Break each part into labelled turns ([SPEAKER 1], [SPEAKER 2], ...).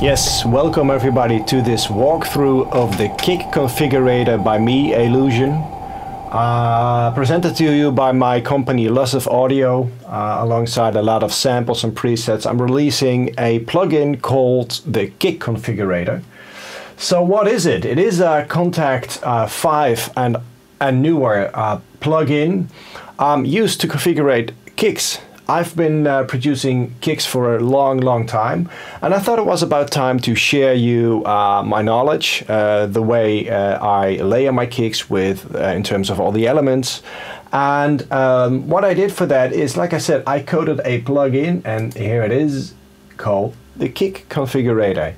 [SPEAKER 1] Yes, welcome everybody to this walkthrough of the Kick Configurator by me, A-lusion. Presented to you by my company Loss of Audio, alongside a lot of samples and presets. I'm releasing a plugin called the Kick Configurator. So what is it? It is a Kontakt 5 and a newer plugin used to configure kicks. I've been producing kicks for a long time, and I thought it was about time to share you my knowledge, the way I layer my kicks with in terms of all the elements. And what I did for that is, like I said, I coded a plugin, and here it is, called the Kick Configurator.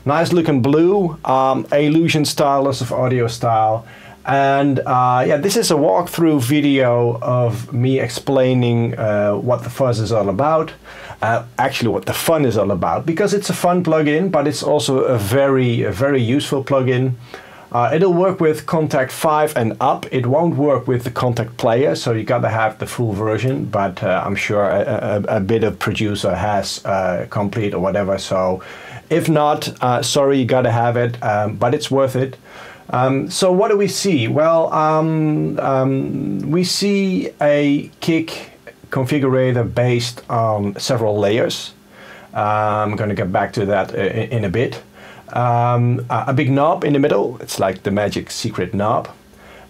[SPEAKER 1] Nice looking blue, A-lusion style, Loss of Audio style. And yeah, this is a walkthrough video of me explaining what the fuzz is all about. Actually, what the fun is all about, because it's a fun plugin, but it's also a very useful plugin. It'll work with Kontakt 5 and up. It won't work with the Kontakt Player, so you gotta have the full version. But I'm sure a bit of producer has complete or whatever. So if not, sorry, you gotta have it, but it's worth it. So what do we see? Well, we see a kick configurator based on several layers. I'm going to get back to that in a bit. A big knob in the middle. It's like the magic secret knob.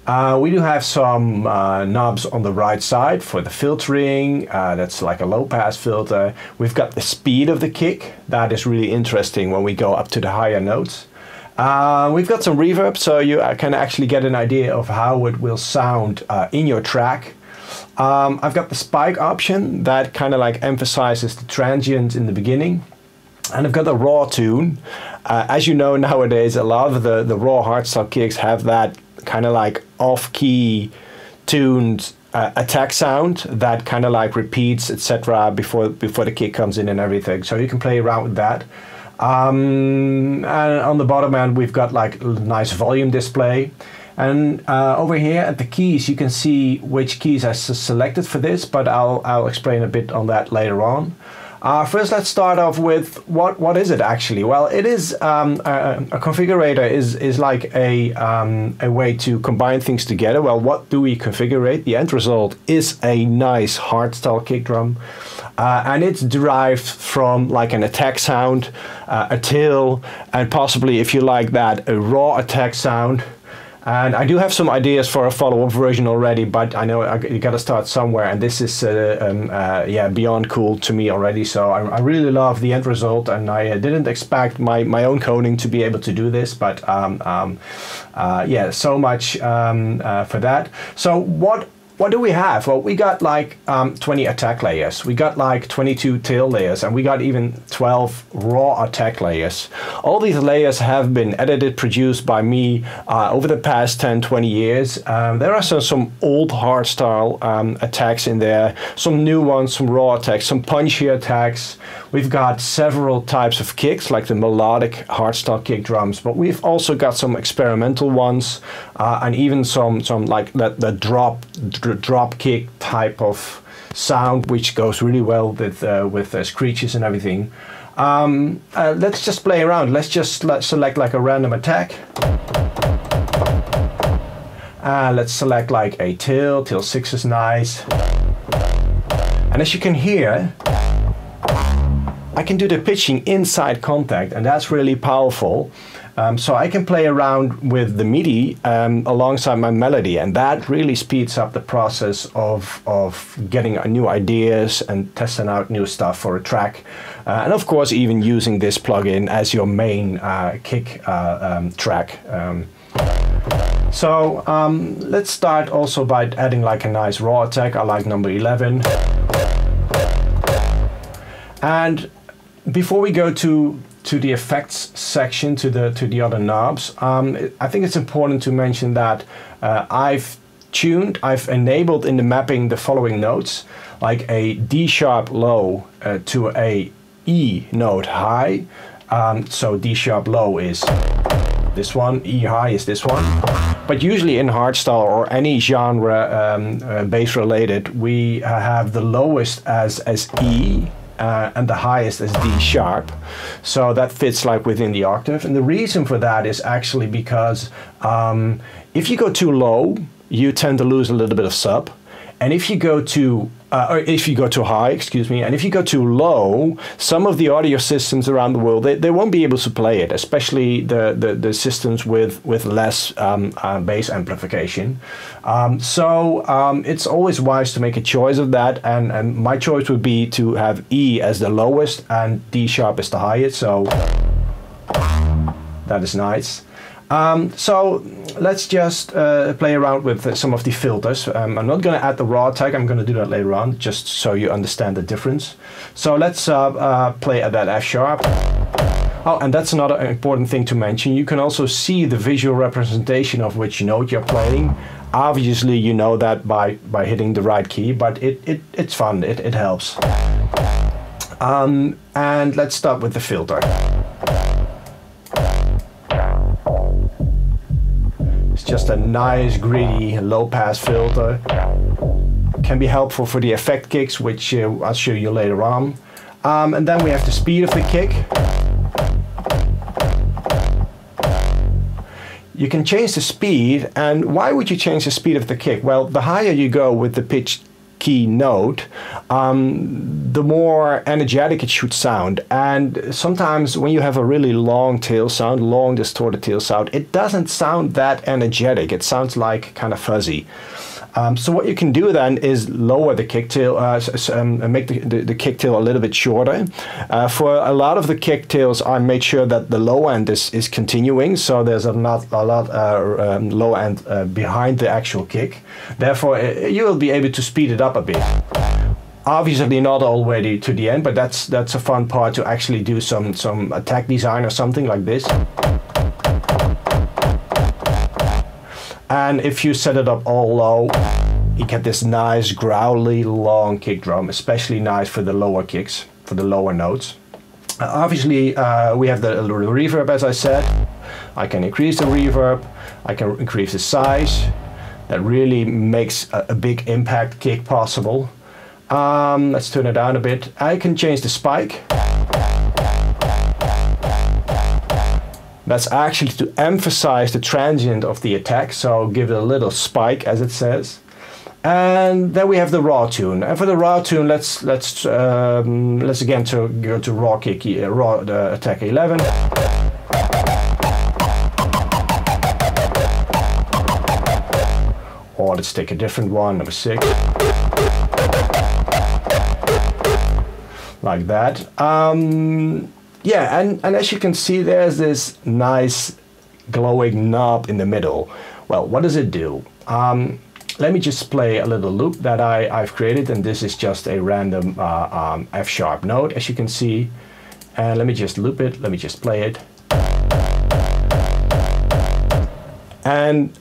[SPEAKER 1] We do have some knobs on the right side for the filtering. That's like a low pass filter. We've got the speed of the kick. That is really interesting when we go up to the higher notes. We've got some reverb, so you can actually get an idea of how it will sound in your track. I've got the spike option that kind of like emphasizes the transient in the beginning. And I've got the raw tune. As you know, nowadays a lot of the raw hardstyle kicks have that kind of like off-key tuned attack sound that kind of like repeats, etc. before the kick comes in and everything. So you can play around with that. And on the bottom end we've got like a nice volume display, and over here at the keys you can see which keys I selected for this, but I'll explain a bit on that later on. First, let's start off with what is it actually? Well, it is a configurator is like a way to combine things together. Well, what do we configure? The end result is a nice hardstyle kick drum, and it's derived from like an attack sound, a tail, and possibly, if you like that, a raw attack sound. And I do have some ideas for a follow-up version already, but I know you got to start somewhere, and this is yeah, beyond cool to me already. So I really love the end result, and I didn't expect my own coding to be able to do this, but yeah, so much for that. So what do we have? Well, we got like 20 attack layers. We got like 22 tail layers, and we got even 12 raw attack layers. All these layers have been edited, produced by me over the past 10-20 years. There are some old hardstyle attacks in there, some new ones, some raw attacks, some punchy attacks. We've got several types of kicks, like the melodic hardstyle kick drums, but we've also got some experimental ones, and even some like the drop kick type of sound, which goes really well with screeches and everything. Let's just play around. Let's select like a random attack. Let's select like a tail 6 is nice. And as you can hear, I can do the pitching inside Kontakt, and that's really powerful. So I can play around with the MIDI alongside my melody, and that really speeds up the process of getting new ideas and testing out new stuff for a track. And of course, even using this plugin as your main kick track. So let's start also by adding like a nice raw attack. I like number 11. And before we go to the effects section, to the other knobs, I think it's important to mention that I've enabled in the mapping the following notes, like a D sharp low to a E note high. So D sharp low is this one, E high is this one. But usually in hardstyle or any genre bass related, we have the lowest as E, and the highest is D sharp. So that fits like within the octave. And the reason for that is actually because if you go too low, you tend to lose a little bit of sub. And if you go too high, excuse me, and if you go too low, some of the audio systems around the world, they won't be able to play it, especially the systems with less bass amplification. It's always wise to make a choice of that, and my choice would be to have E as the lowest and D sharp as the highest, so that is nice. So let's just play around with some of the filters. I'm not going to add the raw tag, I'm going to do that later on, just so you understand the difference. So let's play at that F sharp. Oh, and that's another important thing to mention. You can also see the visual representation of which note you're playing. Obviously you know that by hitting the right key, but it's fun, it helps. And let's start with the filter. Just a nice gritty low pass filter. Can be helpful for the effect kicks, which I'll show you later on. And then we have the speed of the kick. You can change the speed, and why would you change the speed of the kick? Well, the higher you go with the pitch key note, the more energetic it should sound. And sometimes when you have a really long tail sound, long distorted tail sound, it doesn't sound that energetic. It sounds like kind of fuzzy. So what you can do then is lower the kick tail, make the kick tail a little bit shorter. For a lot of the kick tails, I made sure that the low end is continuing, so there's not a lot low end behind the actual kick. Therefore, you will be able to speed it up a bit. Obviously not already to the end, but that's a fun part to actually do some attack design or something like this. And if you set it up all low, you get this nice growly long kick drum, especially nice for the lower kicks, for the lower notes. Obviously we have the reverb, as I said. I can increase the reverb, I can increase the size. That really makes a big impact kick possible. Let's turn it down a bit. I can change the spike. That's actually to emphasize the transient of the attack, so give it a little spike, as it says. And then we have the raw tune. And for the raw tune, let's again go to raw kick, raw attack 11. Or let's take a different one, number 6. Like that. Yeah, and as you can see, there's this nice glowing knob in the middle. Well, what does it do? Let me just play a little loop that I've created, and this is just a random F sharp note, as you can see. And let me just loop it, let me just play it. And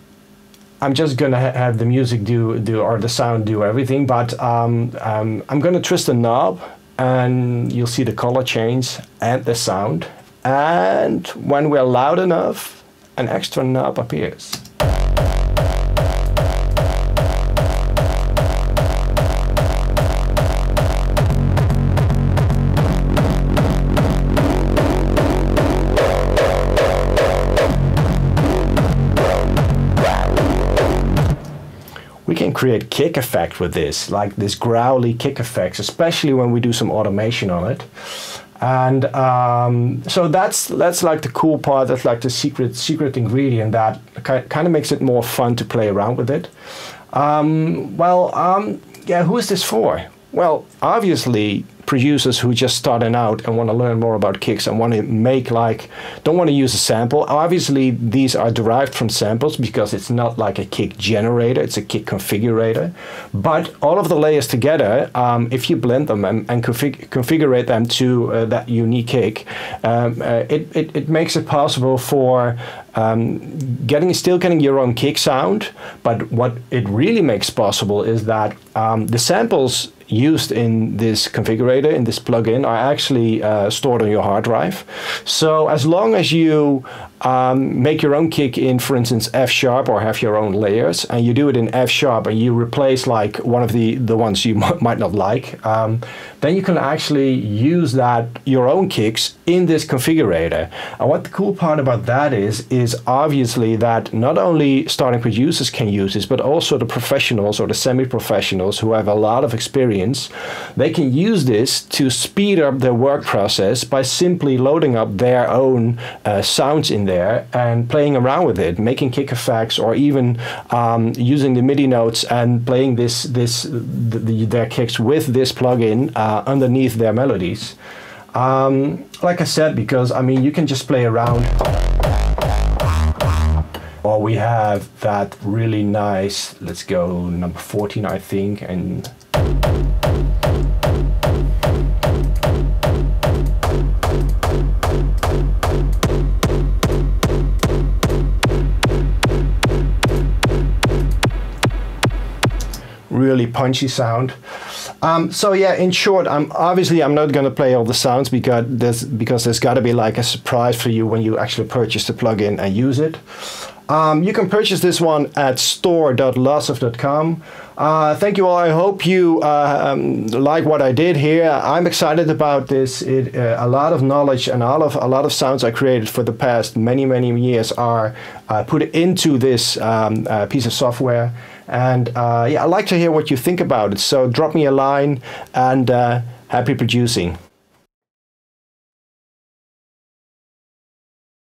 [SPEAKER 1] I'm just gonna have the music or the sound do everything, but I'm gonna twist the knob, and you'll see the color change and the sound. And when we're loud enough, an extra knob appears. We can create kick effect with this, like this growly kick effects, especially when we do some automation on it. And so that's like the cool part. That's like the secret ingredient that kind of makes it more fun to play around with it. Yeah, who is this for? Well, obviously producers who just starting out and want to learn more about kicks and want to make don't want to use a sample. Obviously these are derived from samples because it's not like a kick generator, it's a kick configurator. But all of the layers together, if you blend them and configure them to that unique kick, it makes it possible for still getting your own kick sound. But what it really makes possible is that the samples used in this configurator, in this plugin, are actually stored on your hard drive. So as long as you make your own kick in, for instance, F sharp, or have your own layers, and you do it in F sharp, and you replace like one of the ones you might not like, then you can actually use that, your own kicks, in this configurator. And what the cool part about that is obviously that not only starting producers can use this, but also the professionals or the semi-professionals who have a lot of experience. They can use this to speed up their work process by simply loading up their own sounds in there and playing around with it, making kick effects, or even using the MIDI notes and playing their kicks with this plugin underneath their melodies. Like I said, because I mean, you can just play around. Or we have that really nice, let's go number 14, I think, and really punchy sound. So yeah, in short, I'm not going to play all the sounds because there's got to be like a surprise for you when you actually purchase the plugin and use it. You can purchase this one at store.lossof.com. Thank you all. I hope you like what I did here. I'm excited about this. A lot of knowledge and a lot of sounds I created for the past many years are put into this piece of software. And yeah, I'd like to hear what you think about it. So drop me a line, and happy producing.